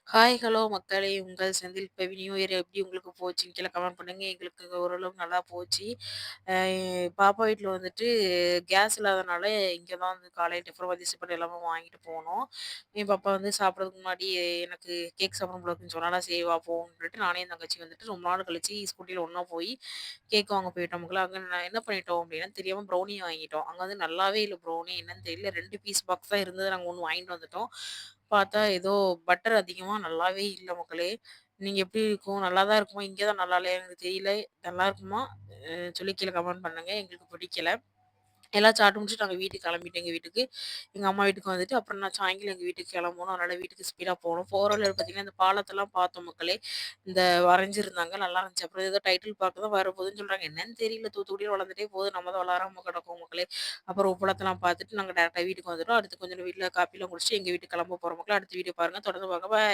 Hi, hello மக்களே! உங்கள் செந்தில். இப்ப நியூ இயர் எப்படி உங்களுக்கு போச்சுன்னு கீழ கமெண்ட் பண்ணுங்க. எங்களுக்கு ஓரளவு நல்லா போச்சு. பாப்பா வீட்ல வந்துட்டு கேஸ் இல்லாதனால இங்க தான் வந்து காலையில டிஃபன், மதிய சாப்பாடு எல்லாமே வாங்கிட்டு போனோம். என் பாப்பா வந்து சாப்பிடுறதுக்கு முன்னாடி எனக்கு கேக் சாப்பிடணும் போல இருக்குன்னு சொன்னாலா, சரி வா போவோம்ன்னு சொல்லிட்டு நானும் என் தங்கச்சியும் வந்துட்டு ரொம்ப நாள் கழிச்சு ஸ்கூட்டில ஒண்ணா போய் கேக் வாங்க போயிட்டோம்ங்களா, அங்க நான் என்ன பண்ணிட்டோம் அப்படின்னா, தெரியாம ப்ரௌனி வாங்கிட்டோம். அங்க வந்து நல்லாவே இல்ல ப்ரௌனி என்னன்னு தெரியல. 2 பீஸ் பாக்ஸ் தான் இருந்தது. நாங்க 1 வாங்கிட்டு வந்துட்டோம். பார்த்தா ஏதோ பட்டர் அதிகமா நல்லாவே இல்ல மக்களே. நீங்க எப்படி இருக்கும்? நல்லா தான் இருக்குமா? இங்க தான் நல்லா இல்லையா எனக்கு தெரியல. நல்லா இருக்குமா? சொல்லி கீழ கமெண்ட் பண்ணுங்க. எங்களுக்கு பிடிக்கல. எல்லாம் சாப்பிட்டு முடிச்சுட்டு நாங்க வீட்டுக்கு கிளம்பிட்டோம் எங்க வீட்டுக்கு. எங்க அம்மா வீட்டுக்கு வந்துட்டு, அப்புறம் நான் சாயங்காலம் எங்க வீட்டுக்கு கிளம்பணும். அதனால வீட்டுக்கு ஸ்பீடா போனோம். போற வழியில பார்த்தீங்கன்னா, இந்த பாலத்தெல்லாம் பார்த்தோம் மக்களே. இந்த வரைஞ்சிருந்தாங்க. நல்லா இருந்துச்சு. அப்புறம் ஏதோ டைட்டில் பார்க்க தான் வரப்போகுதுன்னு சொல்றாங்க. என்னன்னு தெரியல. தூத்துக்குடியில வளர்ந்துட்டே போகுது. நம்ம தான் வளராம கிடக்கோம் மக்களே. அப்புறம் உப்பளத்தெல்லாம் பார்த்துட்டு நாங்க டேரக்ட்டா வீட்டுக்கு வந்துட்டோம். அடுத்து கொஞ்சம் நேரம் வீட்ல காப்பிலாம் குடிச்சுட்டு எங்க வீட்டுக்கு கிளம்ப போறோம் மக்களே. அடுத்த வீடியோ பாருங்க. தொடர்ந்து பாருங்க. பாய்.